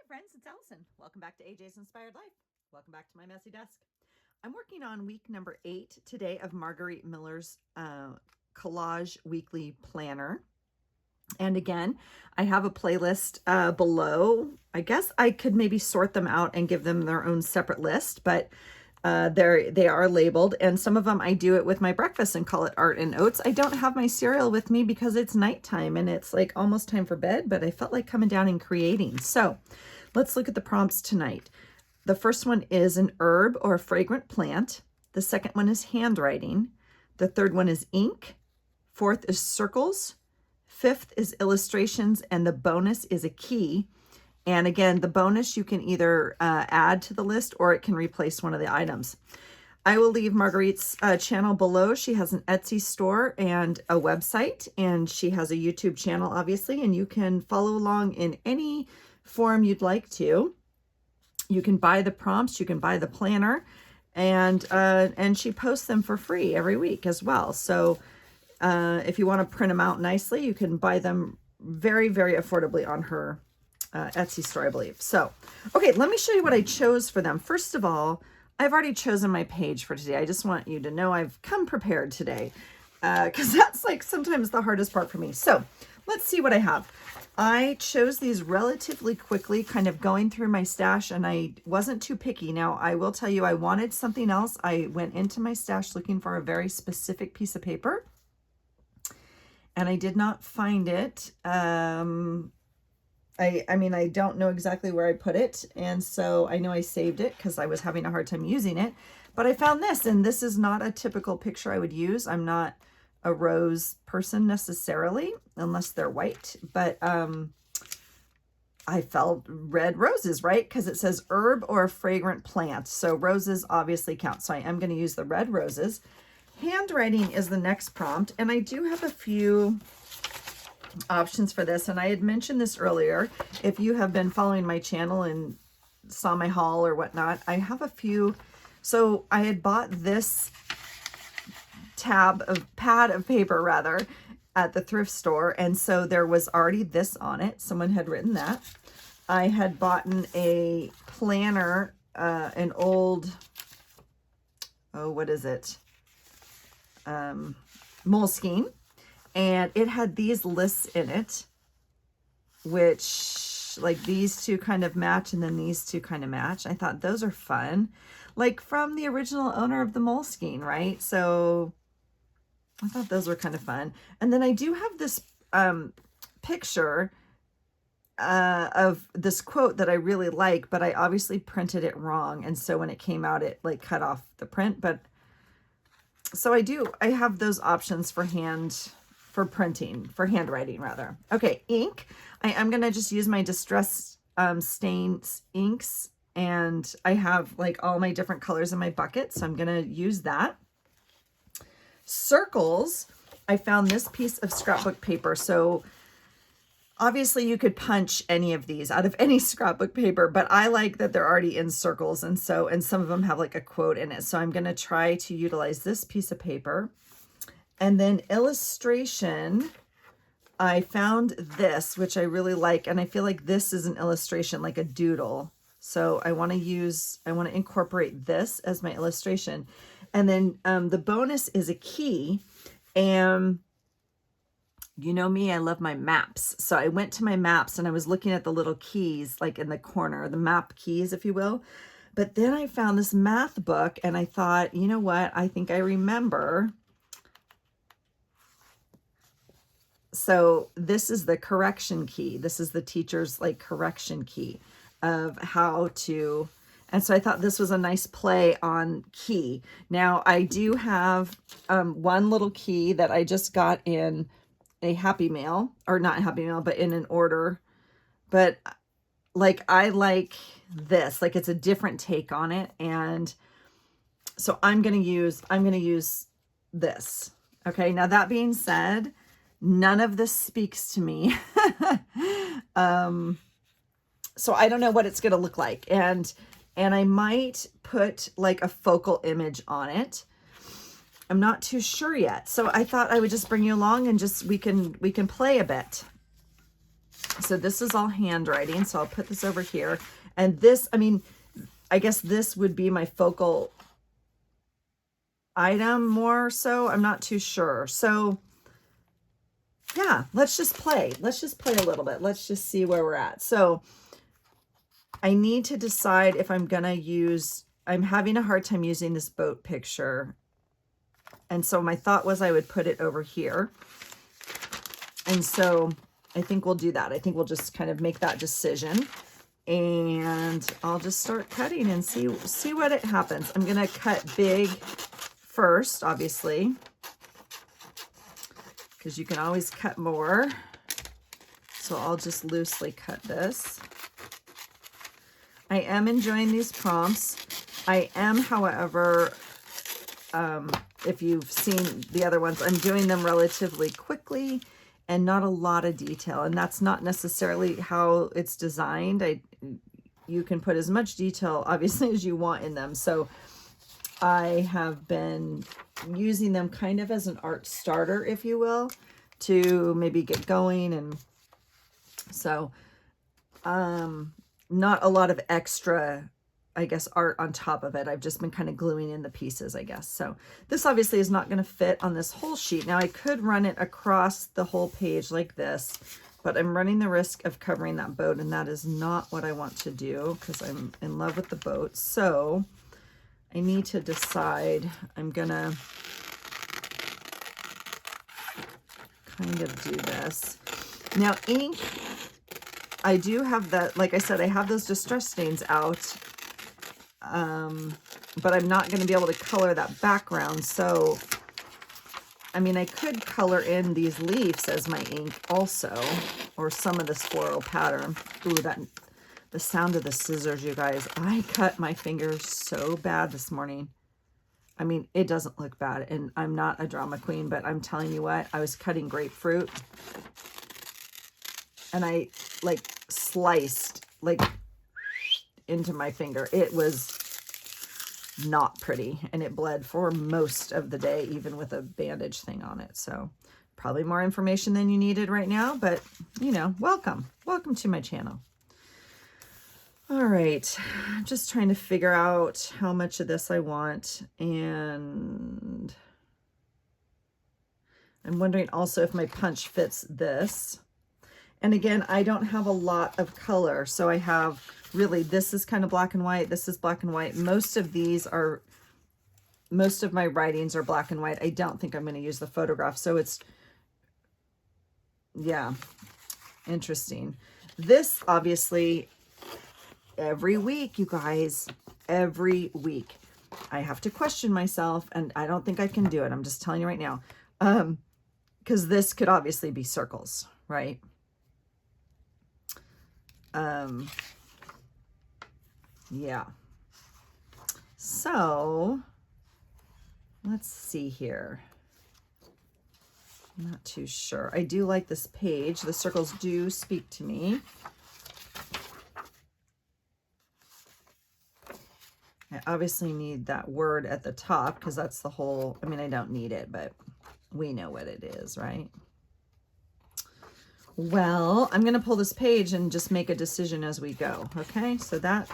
friends, it's Allison. Welcome back to AJ's Inspired Life. Welcome back to my messy desk. I'm working on week number 8 today of Margarete Miller's collage weekly planner. And again, I have a playlist below. I guess I could maybe sort them out and give them their own separate list, but they are labeled, and some of them I do it with my breakfast and call it Art and Oats. I don't have my cereal with me because it's nighttime and it's like almost time for bed, but I felt like coming down and creating. So let's look at the prompts tonight. The first one is an herb or a fragrant plant. The second one is handwriting. The third one is ink. Fourth is circles. Fifth is illustrations, and the bonus is a key. And again, the bonus you can either add to the list or it can replace one of the items. I will leave Margarete's channel below. She has an Etsy store and a website, and she has a YouTube channel, obviously, and you can follow along in any form you'd like to. You can buy the prompts, you can buy the planner, and she posts them for free every week as well. So if you want to print them out nicely, you can buy them very, very affordably on her Etsy store, I believe. So, okay, let me show you what I chose for them. First of all, I've already chosen my page for today. I just want you to know I've come prepared today because that's like sometimes the hardest part for me. So let's see what I have. I chose these relatively quickly, kind of going through my stash, and I wasn't too picky. Now, I will tell you, I wanted something else. I went into my stash looking for a very specific piece of paper, and I did not find it. I mean, I don't know exactly where I put it, and so I know I saved it because I was having a hard time using it, but I found this, and this is not a typical picture I would use. I'm not a rose person necessarily, unless they're white, but I felt red roses, right? Because it says herb or a fragrant plant, so roses obviously count, so I am going to use the red roses. Handwriting is the next prompt, and I do have a few options for this, and I had mentioned this earlier. If you have been following my channel and saw my haul or whatnot, I have a few. So I had bought this pad of paper rather at the thrift store, and so there was already this on it. Someone had written that. I had bought a planner, an old, oh, what is it, Moleskine, and it had these lists in it, which like these two kind of match, and then these two kind of match. I thought those are fun, like from the original owner of the Moleskine, right? So I thought those were kind of fun. And then I do have this picture of this quote that I really like, but I obviously printed it wrong, and so when it came out, it like cut off the print. But so I have those options for handwriting rather. Okay, ink. I am gonna just use my Distress Stains inks, and I have like all my different colors in my bucket, so I'm gonna use that. Circles, I found this piece of scrapbook paper. So obviously you could punch any of these out of any scrapbook paper, but I like that they're already in circles, and some of them have like a quote in it. So I'm gonna try to utilize this piece of paper. And then illustration, I found this, which I really like, and I feel like this is an illustration, like a doodle. So I want to incorporate this as my illustration. And then the bonus is a key, and you know me, I love my maps. So I went to my maps and I was looking at the little keys, like in the corner, the map keys, if you will. But then I found this math book, and I thought, you know what? I think I remember. So this is the correction key. This is the teacher's like correction key of how to, and so I thought this was a nice play on key. Now I do have one little key that I just got in a Happy Mail, or not Happy Mail, but in an order. But like, I like this, like it's a different take on it. And so I'm going to use this. Okay. Now that being said, none of this speaks to me. So I don't know what it's going to look like. And I might put like a focal image on it. I'm not too sure yet. So I thought I would just bring you along and just, we can play a bit. So this is all handwriting. So I'll put this over here. And this, I mean, I guess this would be my focal item more so. I'm not too sure. So yeah, let's just play. Let's just play a little bit. Let's just see where we're at. So I need to decide if I'm going to use, I'm having a hard time using this boat picture. And so my thought was I would put it over here. And so I think we'll do that. I think we'll just kind of make that decision. And I'll just start cutting and see what it happens. I'm going to cut big first, obviously, because you can always cut more. So I'll just loosely cut this. I am enjoying these prompts. I am, however, if you've seen the other ones, I'm doing them relatively quickly and not a lot of detail. And that's not necessarily how it's designed. You can put as much detail, obviously, as you want in them. So I have been using them kind of as an art starter, if you will, to maybe get going. And so not a lot of extra, I guess, art on top of it. I've just been kind of gluing in the pieces, I guess. So this obviously is not going to fit on this whole sheet. Now I could run it across the whole page like this, but I'm running the risk of covering that boat, and that is not what I want to do because I'm in love with the boat. So I need to decide. I'm going to kind of do this. Now ink, I do have that, like I said, I have those distress stains out, but I'm not going to be able to color that background. So, I mean, I could color in these leaves as my ink also, or some of this floral pattern. Ooh, the sound of the scissors, you guys. I cut my fingers so bad this morning. I mean, it doesn't look bad, and I'm not a drama queen, but I'm telling you what, I was cutting grapefruit, and I like sliced like into my finger. It was not pretty, and it bled for most of the day, even with a bandage thing on it. So probably more information than you needed right now, but you know, welcome to my channel. All right, I'm just trying to figure out how much of this I want, and I'm wondering also if my punch fits this. And again, I don't have a lot of color. So I have really, this is kind of black and white. This is black and white. Most of my writings are black and white. I don't think I'm going to use the photograph. So it's, yeah, interesting. This obviously, every week, you guys, every week, I have to question myself, and I don't think I can do it. I'm just telling you right now. Because this could obviously be circles, right? Yeah. So let's see here. I'm not too sure. I do like this page. The circles do speak to me. I obviously need that word at the top because that's the whole, I mean, I don't need it, but we know what it is, right? Well, I'm going to pull this page and just make a decision as we go. Okay, so that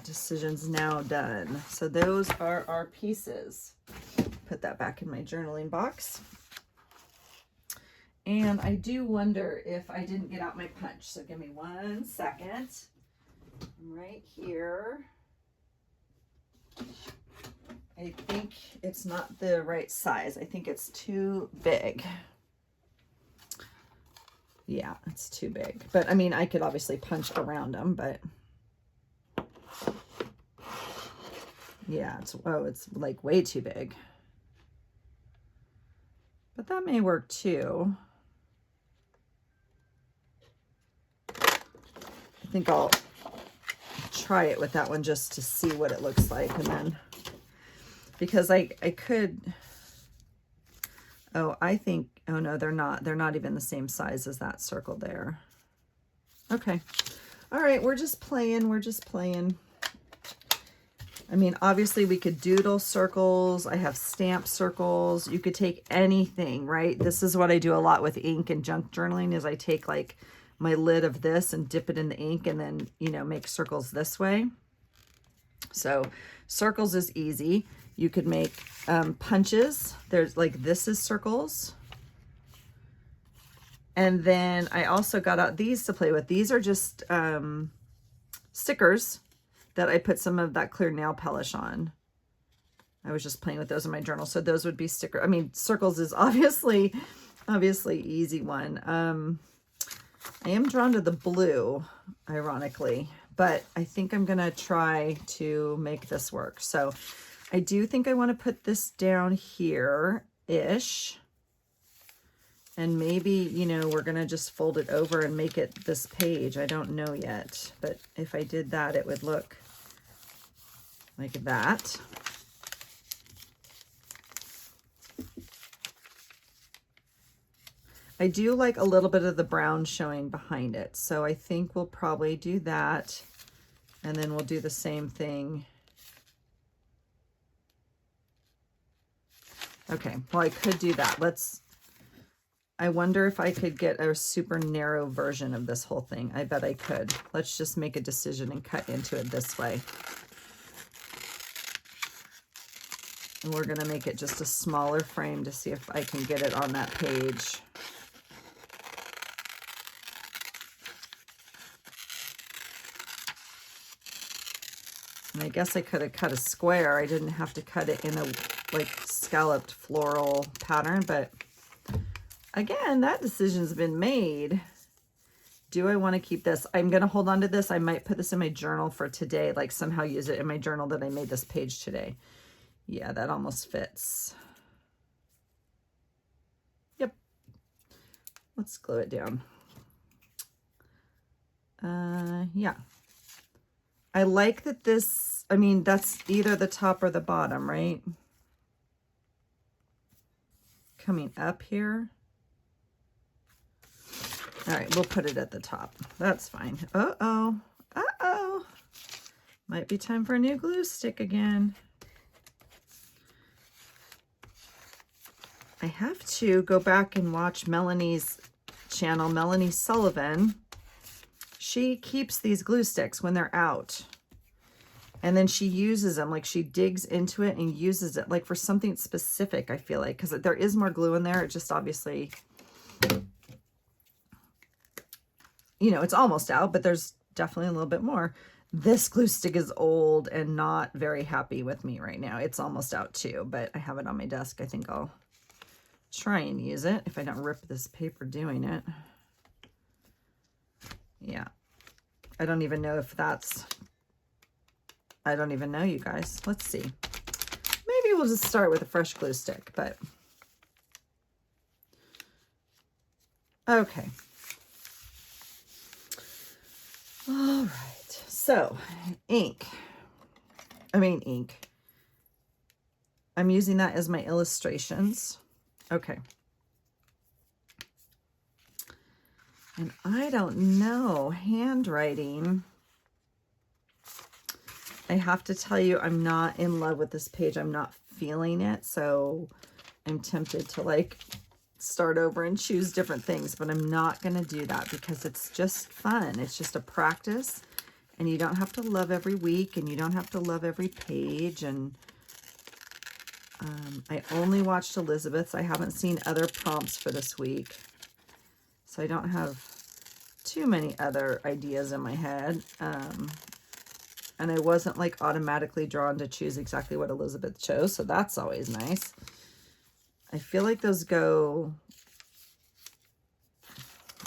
decision's now done. So those are our pieces. Put that back in my journaling box. And I do wonder if I didn't get out my punch. So give me 1 second. I'm right here. I think it's not the right size. I think it's too big. Yeah, it's too big. But I mean, I could obviously punch around them, but yeah, it's like way too big. But that may work too. I think I'll try it with that one just to see what it looks like, and then because I could, oh, I think, oh no, they're not even the same size as that circle there. Okay. All right, we're just playing. I mean, obviously we could doodle circles. I have stamp circles. You could take anything, right? This is what I do a lot with ink and junk journaling is I take like my lid of this and dip it in the ink and then, you know, make circles this way. So circles is easy. You could make punches. There's like, this is circles. And then I also got out these to play with. These are just stickers that I put some of that clear nail polish on. I was just playing with those in my journal. So those would be sticker. I mean, circles is obviously easy one. I am drawn to the blue, ironically, but I think I'm going to try to make this work. So I do think I want to put this down here-ish. And maybe, you know, we're going to just fold it over and make it this page. I don't know yet, but if I did that, it would look like that. I do like a little bit of the brown showing behind it. So I think we'll probably do that. And then we'll do the same thing. Okay, well, I could do that. I wonder if I could get a super narrow version of this whole thing. I bet I could. Let's just make a decision and cut into it this way. And we're going to make it just a smaller frame to see if I can get it on that page. And I guess I could have cut a square. I didn't have to cut it in a like scalloped floral pattern, but again, that decision's been made. Do I want to keep this? I'm going to hold on to this. I might put this in my journal for today, like somehow use it in my journal that I made this page today. Yeah, that almost fits. Yep. Let's glue it down. Yeah. I like that this, I mean, that's either the top or the bottom, right? Coming up here. All right, we'll put it at the top. That's fine. Uh-oh. Uh-oh. Might be time for a new glue stick again. I have to go back and watch Melanie's channel, Melanie Sullivan. She keeps these glue sticks when they're out. And then she uses them, like she digs into it and uses it like for something specific, I feel like, because there is more glue in there. It just obviously, you know, it's almost out, but there's definitely a little bit more. This glue stick is old and not very happy with me right now. It's almost out too, but I have it on my desk. I think I'll try and use it if I don't rip this paper doing it. Yeah. I don't even know if that's, I don't even know, you guys. Let's see. Maybe we'll just start with a fresh glue stick, but okay. All right. So ink. I'm using that as my illustrations. Okay. And I don't know, handwriting. I have to tell you, I'm not in love with this page. I'm not feeling it. So I'm tempted to like start over and choose different things, but I'm not going to do that because it's just fun. It's just a practice and you don't have to love every week and you don't have to love every page. And I only watched Elizabeth's. I haven't seen other prompts for this week. So I don't have too many other ideas in my head. And I wasn't like automatically drawn to choose exactly what Elizabeth chose. So that's always nice. I feel like those go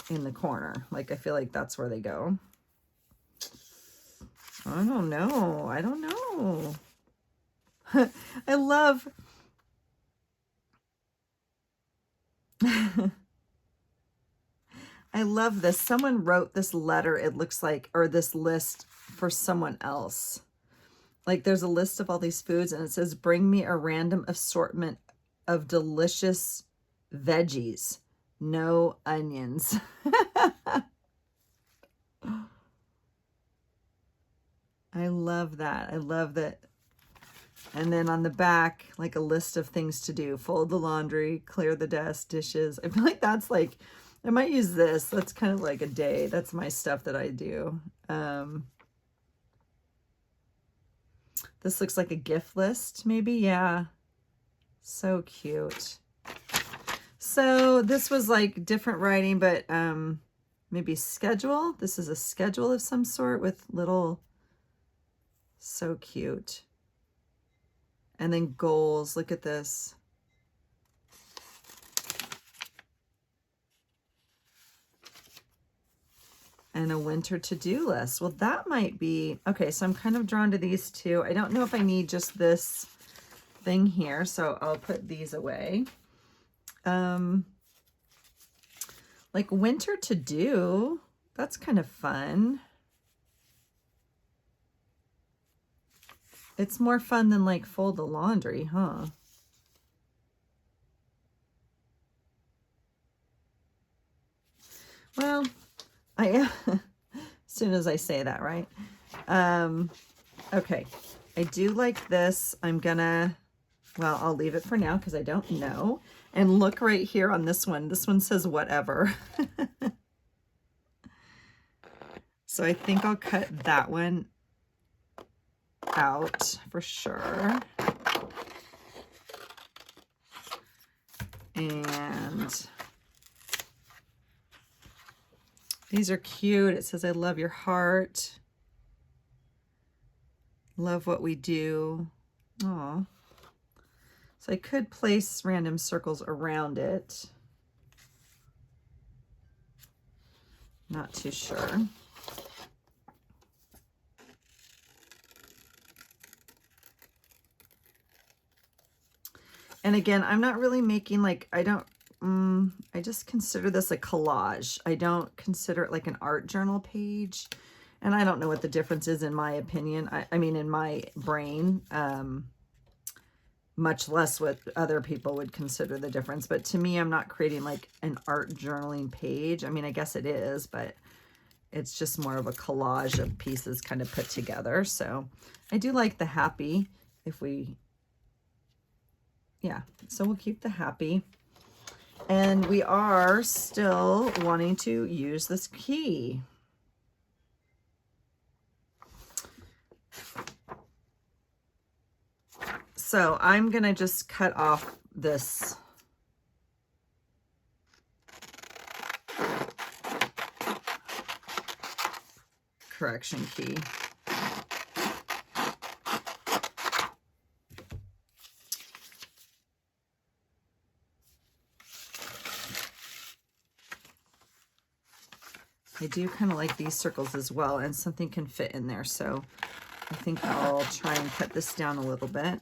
in the corner. Like, I feel like that's where they go. I don't know. I don't know. I love... I love this. Someone wrote this letter, it looks like, or this list for someone else. Like there's a list of all these foods and it says, bring me a random assortment of delicious veggies, no onions. I love that. I love that And then on the back, like a list of things to do. Fold the laundry, clear the desk, dishes. I feel like that's like, I might use this. That's kind of like a day. That's my stuff that I do. This looks like a gift list, maybe. Yeah. So cute. So this was like different writing, but maybe schedule. This is a schedule of some sort with little, so cute. And then goals, look at this. And a winter to-do list. Well, that might be, okay, so I'm kind of drawn to these two. I don't know if I need just this thing here, so I'll put these away. Like winter to-do, that's kind of fun. It's more fun than like fold the laundry, huh? Well, as soon as I say that, right? Okay, I do like this. I'm gonna, well, I'll leave it for now because I don't know. And look right here on this one. This one says whatever. So I think I'll cut that one out for sure. And these are cute. It says, I love your heart. Love what we do. Aw. So I could place random circles around it. Not too sure. And again, I'm not really making like, I just consider this a collage. I don't consider it like an art journal page. And I don't know what the difference is in my opinion. I mean, in my brain, much less what other people would consider the difference. But to me, I'm not creating like an art journaling page. I mean, I guess it is, but it's just more of a collage of pieces kind of put together. So I do like the happy if we, yeah, so we'll keep the happy. And we are still wanting to use this key. So I'm going to just cut off this correction key. I do kind of like these circles as well, and something can fit in there. So I think I'll try and cut this down a little bit.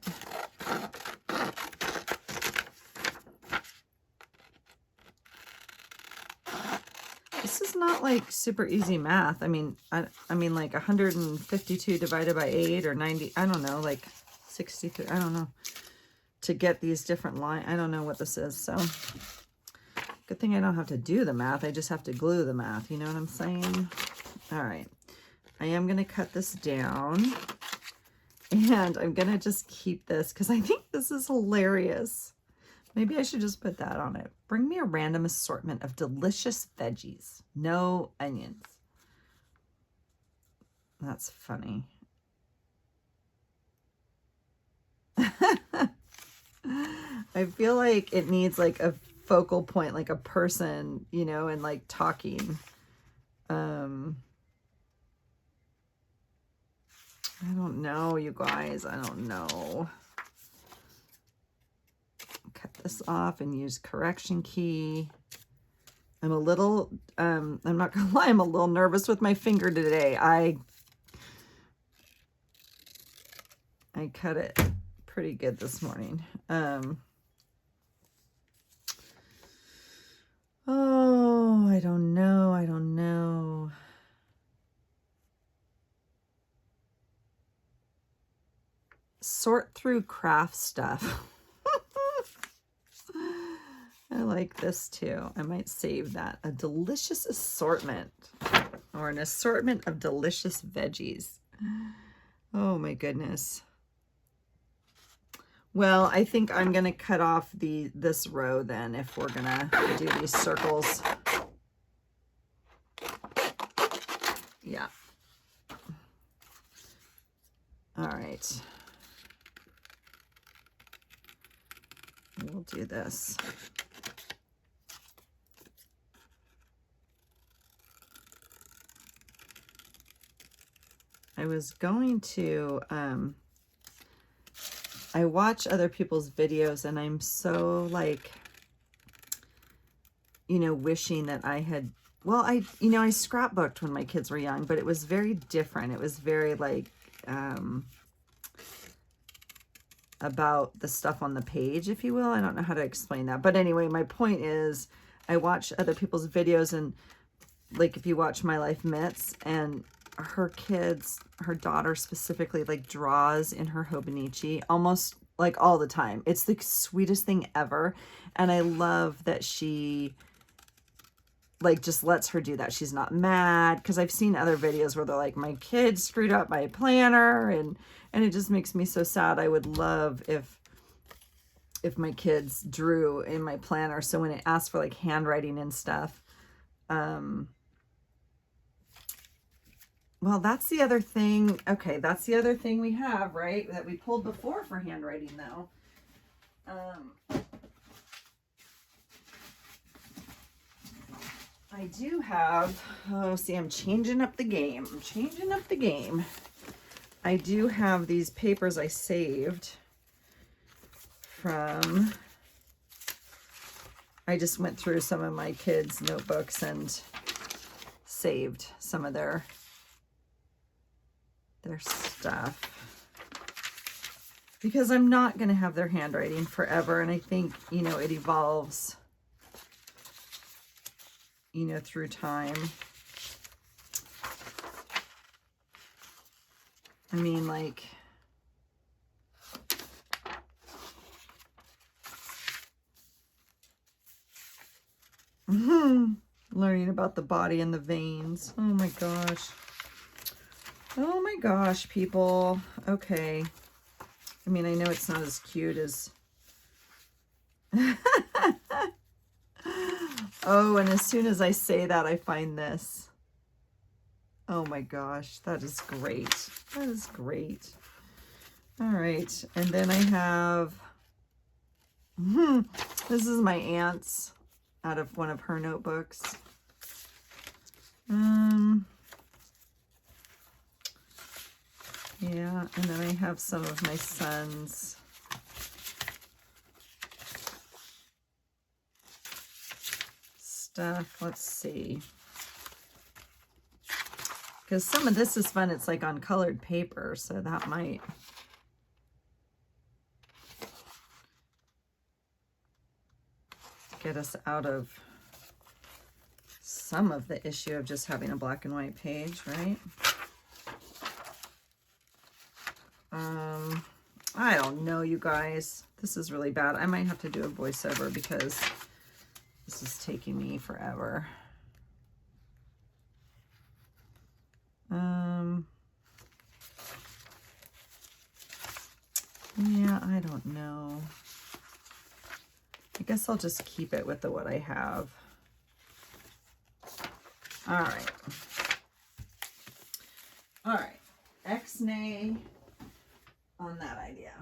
This is not like super easy math. I mean, I mean like 152 divided by 8 or 90, I don't know, like 63, I don't know, to get these different lines. I don't know what this is. So good thing I don't have to do the math. I just have to glue the math. You know what I'm saying? All right. I am going to cut this down. And I'm going to just keep this because I think this is hilarious. Maybe I should just put that on it. Bring me a random assortment of delicious veggies. No onions. That's funny. I feel like it needs like a focal point, like a person, you know, and like talking. I don't know, you guys. I don't know. Cut this off and use correction key. I'm a little, I'm not gonna lie, I'm a little nervous with my finger today. I cut it pretty good this morning. Oh, I don't know. I don't know. Sort through craft stuff. I like this too. I might save that. A delicious assortment, or an assortment of delicious veggies. Oh my goodness. Well, I think I'm going to cut off this row then if we're going to do these circles. Yeah. All right. We'll do this. I was going to, I watch other people's videos and I'm so like, you know, wishing that I had, well, I scrapbooked when my kids were young, but it was very different. It was very like, about the stuff on the page, if you will. I don't know how to explain that. But anyway, my point is I watch other people's videos, and like if you watch My Life Mitts, and her kids, her daughter specifically, like draws in her Hobonichi almost like all the time. It's the sweetest thing ever. And I love that she like just lets her do that. She's not mad, because I've seen other videos where they're like, my kid screwed up my planner, and it just makes me so sad. I would love if my kids drew in my planner, so when it asks for like handwriting and stuff, well, that's the other thing. Okay, that's the other thing we have, right, that we pulled before for handwriting though. I do have, oh, see, I'm changing up the game. I'm changing up the game. I do have these papers I saved from, I just went through some of my kids' notebooks and saved some of their stuff, because I'm not going to have their handwriting forever. And I think, you know, it evolves, you know, through time. I mean, like, learning about the body and the veins. Oh my gosh. Oh my gosh, people. Okay. I mean, I know it's not as cute as... Oh, and as soon as I say that, I find this. Oh my gosh, that is great. That is great. All right, and then I have... This is my aunt's out of one of her notebooks. Yeah, and then I have some of my son's stuff. Let's see. Because some of this is fun. It's like on colored paper, so that might... get us out of some of the issue of just having a black and white page, right? I don't know, you guys. This is really bad. I might have to do a voiceover because this is taking me forever. Yeah, I don't know. I guess I'll just keep it with what I have. All right. All right. X-nay on that idea.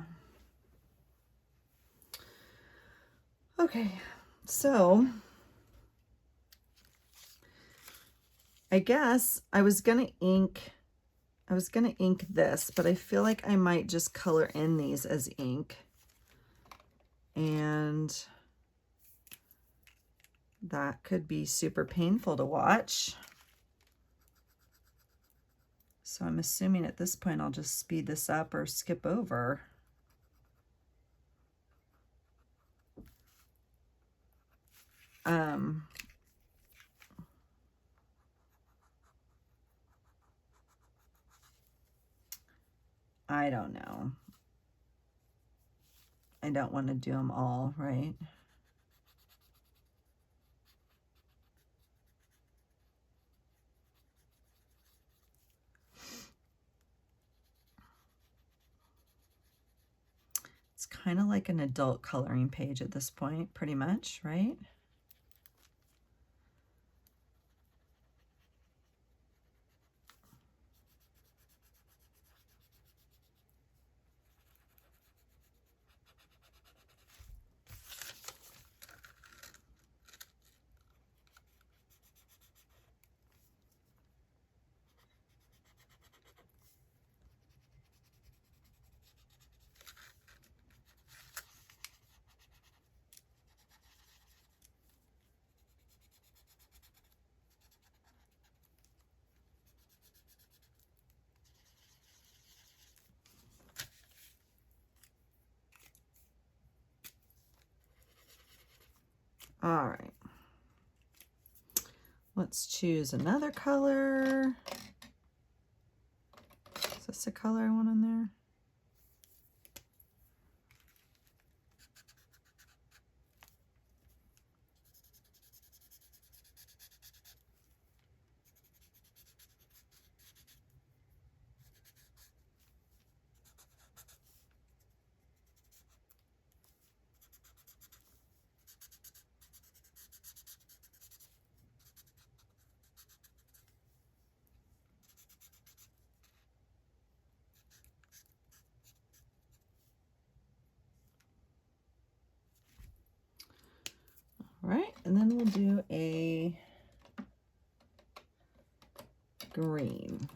Okay, so I guess I was gonna ink this, but I feel like I might just color in these as ink, and that could be super painful to watch. So I'm assuming at this point I'll just speed this up or skip over. I don't know. I don't want to do them all, right? It's It's kind of like an adult coloring page at this point, pretty much, right? All right. Let's choose another color. Is this the color I want on there? All right, and then we'll do a green.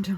no.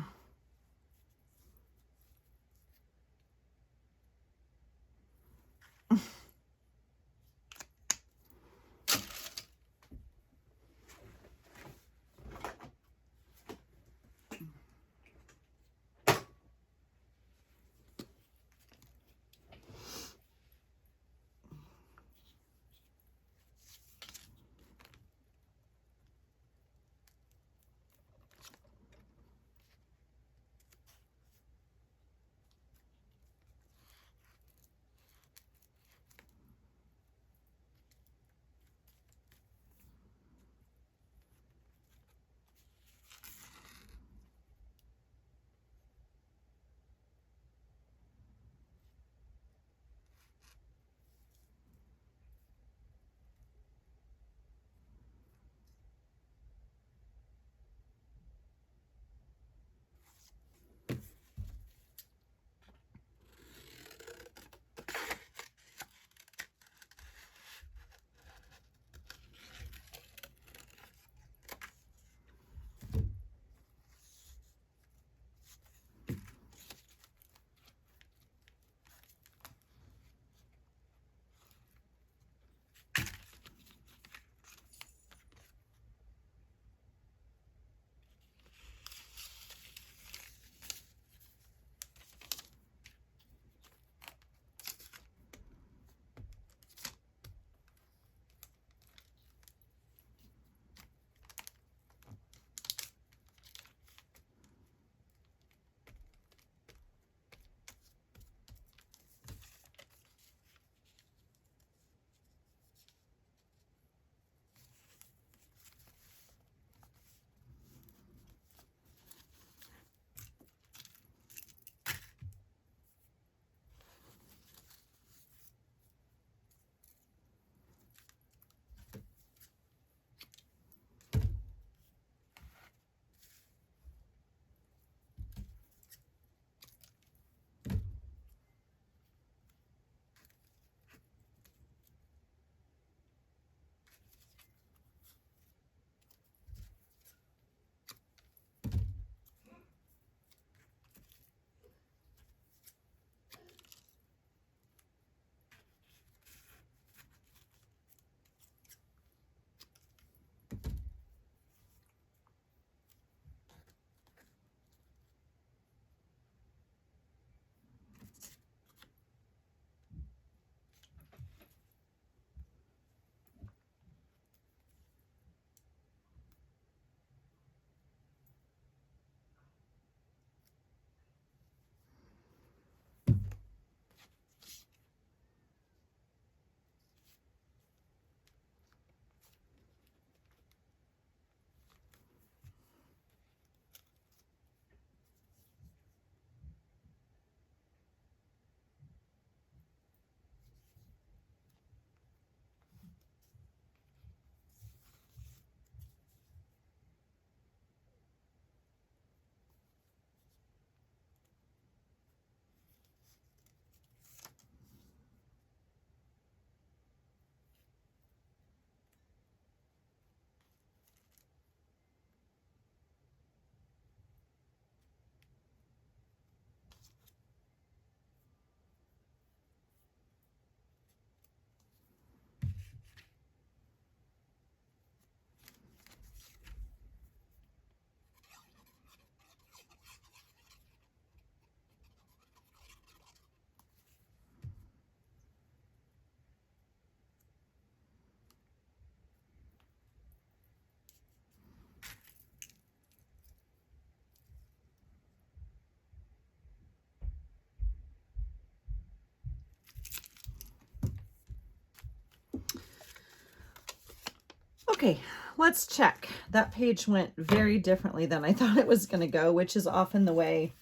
Okay, let's check. That page went very differently than I thought it was going to go, which is often the way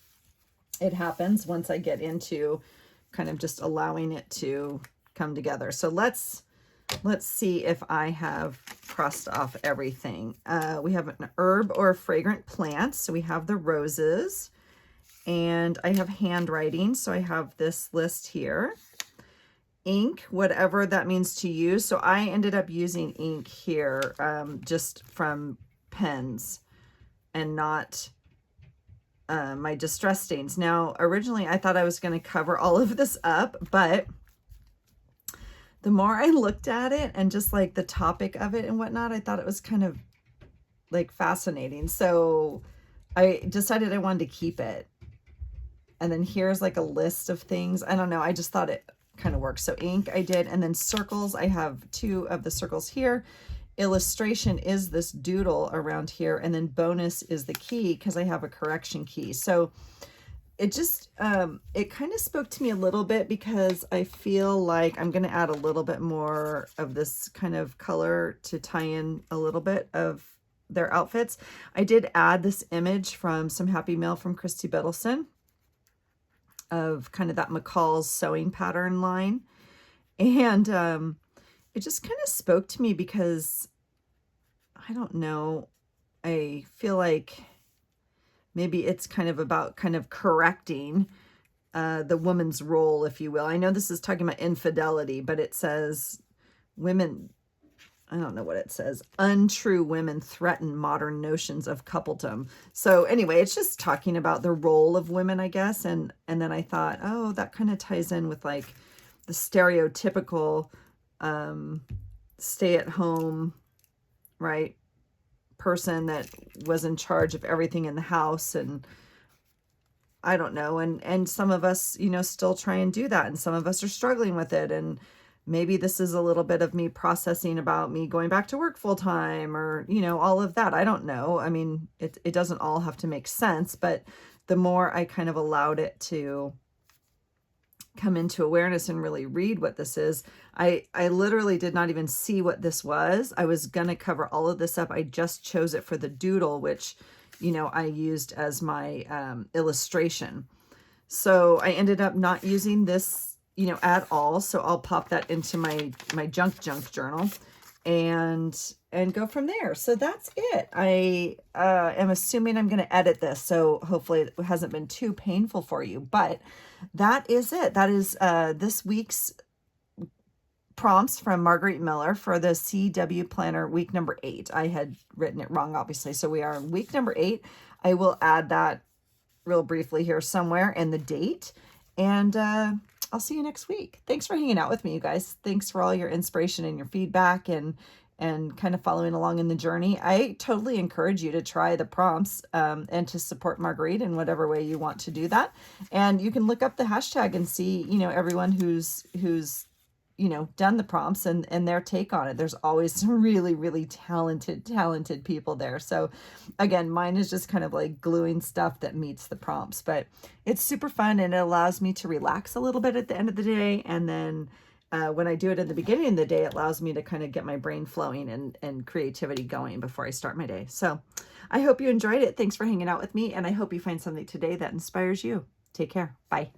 it happens once I get into kind of just allowing it to come together. So let's see if I have crossed off everything. We have an herb or fragrant plant. So we have the roses, and I have handwriting. So I have this list here. Ink, whatever that means to you. So I ended up using ink here, just from pens and not my distress stains. Now, originally I thought I was going to cover all of this up, but the more I looked at it and just like the topic of it and whatnot, I thought it was kind of like fascinating. So I decided I wanted to keep it. And then here's like a list of things. I don't know. I just thought it kind of works. So ink I did, and then circles. I have 2 of the circles here. Illustration is this doodle around here, and then bonus is the key because I have a correction key. So it just, it kind of spoke to me a little bit because I feel like I'm going to add a little bit more of this kind of color to tie in a little bit of their outfits. I did add this image from some Happy Mail from Christy Biddleson of kind of that McCall's sewing pattern line. And it just kind of spoke to me because, I don't know, I feel like maybe it's kind of about kind of correcting the woman's role, if you will. I know this is talking about infidelity, but it says women, I don't know what it says, untrue women threaten modern notions of coupledom. So anyway, it's just talking about the role of women, I guess. And then I thought, oh, that kind of ties in with like the stereotypical stay at home, right, person that was in charge of everything in the house. And I don't know, and some of us, you know, still try and do that, and some of us are struggling with it. And maybe this is a little bit of me processing about me going back to work full time, or, you know, all of that. I don't know. I mean, it doesn't all have to make sense, but the more I kind of allowed it to come into awareness and really read what this is, I literally did not even see what this was. I was going to cover all of this up. I just chose it for the doodle, which, you know, I used as my illustration. So I ended up not using this, you know, at all. So I'll pop that into my junk journal and go from there. So that's it. I am assuming I'm going to edit this, so hopefully it hasn't been too painful for you, but that is it. That is this week's prompts from Margarete Miller for the CW Planner week number 8. I had written it wrong, obviously. So we are in week number 8. I will add that real briefly here somewhere and the date. And I'll see you next week. Thanks for hanging out with me, you guys. Thanks for all your inspiration and your feedback and kind of following along in the journey. I totally encourage you to try the prompts and to support Margarete in whatever way you want to do that. And you can look up the hashtag and see, you know, everyone who's you know, done the prompts and their take on it. There's always some really, really talented people there. So again, mine is just kind of like gluing stuff that meets the prompts, but it's super fun and it allows me to relax a little bit at the end of the day. And then when I do it at the beginning of the day, it allows me to kind of get my brain flowing and creativity going before I start my day. So I hope you enjoyed it. Thanks for hanging out with me. And I hope you find something today that inspires you. Take care. Bye.